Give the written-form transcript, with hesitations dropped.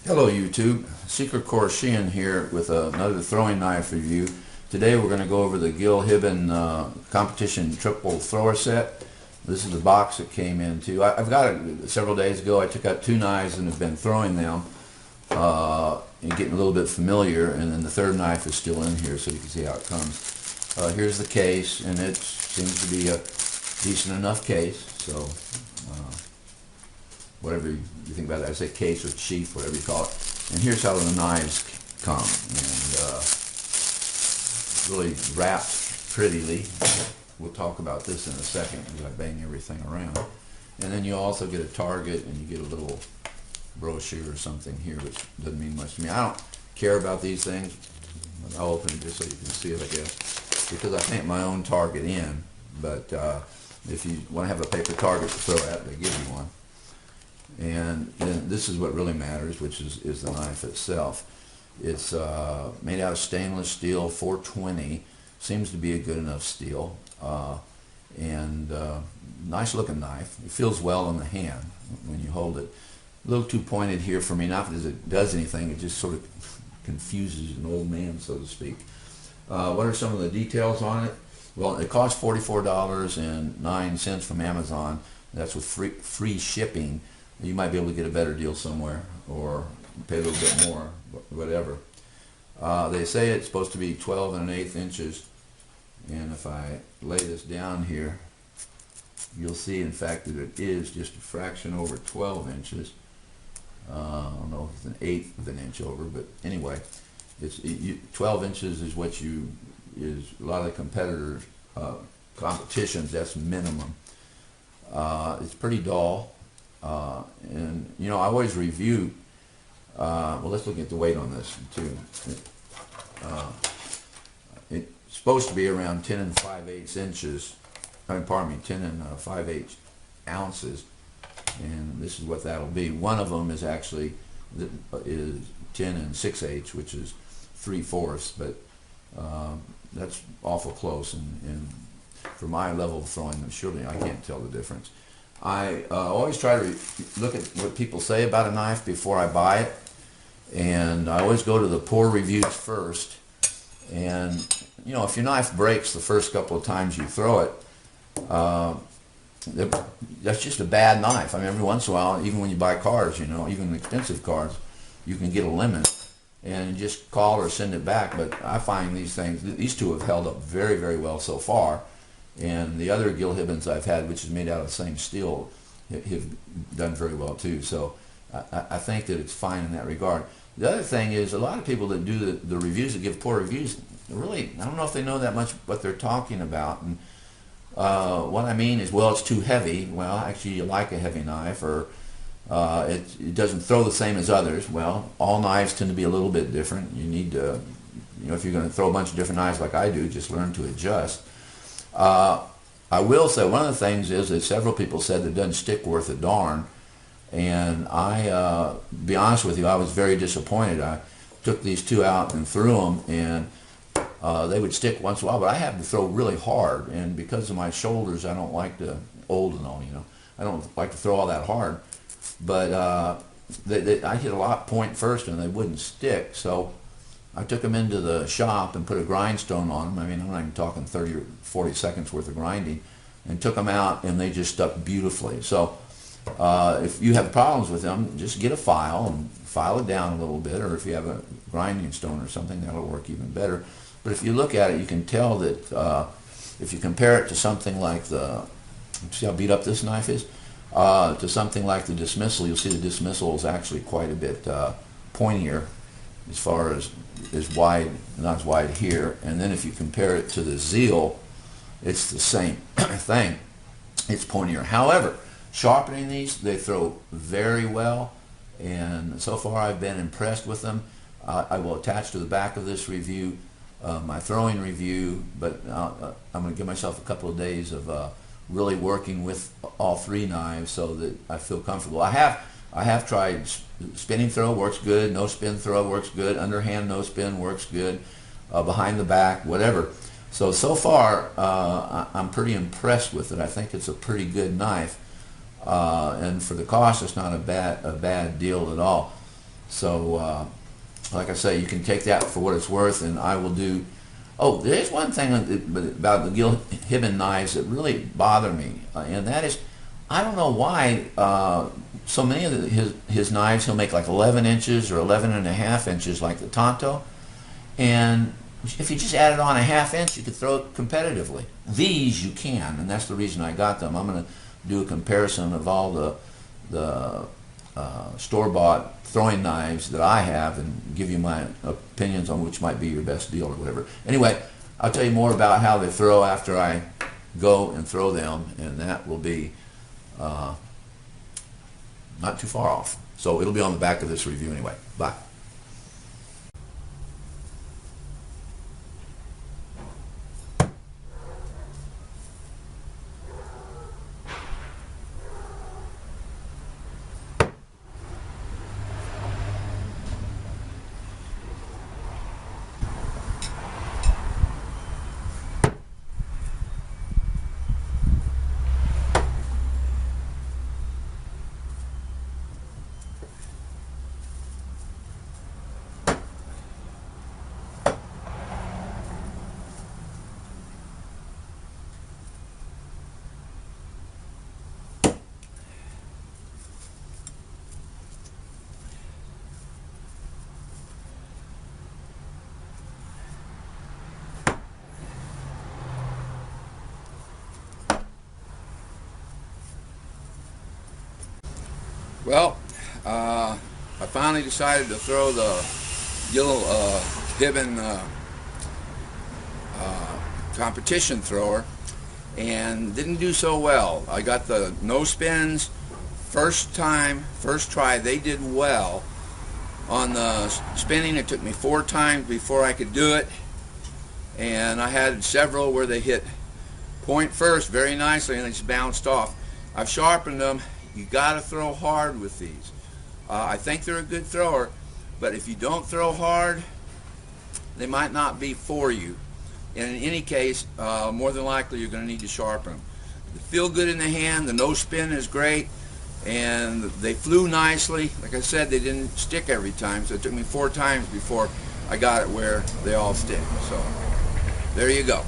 Hello YouTube, Secret Course Sheehan here with another throwing knife review. Today we're going to go over the Gill Hibben Competition Triple Thrower Set. This is the box it came into. I've got it several days ago. I took out two knives and have been throwing them and getting a little bit familiar, and then the third knife is still in here so you can see how it comes. Here's the case, and it seems to be a decent enough case, so whatever you think about that. I say case or sheath, whatever you call it. And here's how the knives come, and really wrapped prettily. We'll talk about this in a second because I bang everything around. And then you also get a target, and you get a little brochure or something here, which doesn't mean much to me. I don't care about these things. I'll open it just so you can see it, I guess, because I paint my own target in. But if you want to have a paper target to throw at, they give you one. And then this is what really matters, which is the knife itself. It's made out of stainless steel, 420. Seems to be a good enough steel. Nice looking knife. It feels well in the hand when you hold it. A little too pointed here for me, not because it does anything, it just sort of confuses an old man, so to speak. What are some of the details on it? Well, it costs $44.09 from Amazon. That's with free shipping. You might be able to get a better deal somewhere, or pay a little bit more, whatever. They say it's supposed to be 12 1/8 inches, and if I lay this down here, you'll see in fact that it is just a fraction over 12 inches. I don't know if it's an eighth of an inch over, but anyway, 12 inches is what is a lot of the competitors competitions, that's minimum. It's pretty dull. And you know, I always review, well, let's look at the weight on this too. It's supposed to be around 10 5/8 inches, pardon me, 10 5/8 ounces, and this is what that'll be. One of them is actually is 10 6/8, which is 3/4, but that's awful close, and for my level of throwing, surely I can't tell the difference. I always try to look at what people say about a knife before I buy it, and I always go to the poor reviews first. And you know, if your knife breaks the first couple of times you throw it, that's just a bad knife. I mean, every once in a while, even when you buy cars, you know, even expensive cars, you can get a limit and just call or send it back. But I find these two have held up very, very well so far. And the other Gill Hibbens I've had, which is made out of the same steel, have done very well too. So I think that it's fine in that regard. The other thing is, a lot of people that do the reviews, that give poor reviews, really, I don't know if they know that much what they're talking about. And what I mean is, well, it's too heavy. Well, actually, you like a heavy knife, or it doesn't throw the same as others. Well, all knives tend to be a little bit different. You need to, you know, if you're going to throw a bunch of different knives like I do, just learn to adjust. I will say one of the things is that several people said that it doesn't stick worth a darn, and be honest with you, I was very disappointed. I took these two out and threw them, and they would stick once in a while, but I have to throw really hard, and because of my shoulders, I don't like to, old and all, you know, I don't like to throw all that hard, but I hit a lot point first, and they wouldn't stick, so I took them into the shop and put a grindstone on them. I mean, I'm not even talking 30 or 40 seconds worth of grinding, and took them out, and they just stuck beautifully. So if you have problems with them, just get a file and file it down a little bit, or if you have a grinding stone or something, that'll work even better. But if you look at it, you can tell that if you compare it to something like see how beat up this knife is, to something like the dismissal, you'll see the dismissal is actually quite a bit pointier, as far as wide, not as wide here. And then if you compare it to the Zeal, it's the same thing. It's pointier. However, sharpening these, they throw very well, and so far I've been impressed with them. I will attach to the back of this review my throwing review, but I'm going to give myself a couple of days of really working with all three knives so that I feel comfortable. I have tried spinning throw, works good. No spin throw works good. Underhand no spin works good. Behind the back, whatever. So far, I'm pretty impressed with it. I think it's a pretty good knife, and for the cost, it's not a bad deal at all. So like I say, you can take that for what it's worth, and I will do. Oh, there's one thing about the Gill Hibben knives that really bother me, and that is, I don't know why so many of his knives he'll make like 11 inches or 11.5 inches like the Tonto, and if you just added on a ½ inch, you could throw it competitively. These you can, and that's the reason I got them. I'm going to do a comparison of all the store-bought throwing knives that I have and give you my opinions on which might be your best deal or whatever. Anyway, I'll tell you more about how they throw after I go and throw them, and that will be not too far off. So it'll be on the back of this review anyway. Bye. Well, I finally decided to throw the Gill Hibben Competition Thrower, and didn't do so well. I got the no spins first try. They did well. On the spinning, it took me 4 times before I could do it, and I had several where they hit point first very nicely and they just bounced off. I've sharpened them. You got to throw hard with these. I think they're a good thrower, but if you don't throw hard, they might not be for you. And in any case, more than likely you're going to need to sharpen them. They feel good in the hand. The no spin is great, and they flew nicely. Like I said, they didn't stick every time, so it took me 4 times before I got it where they all stick. So there you go.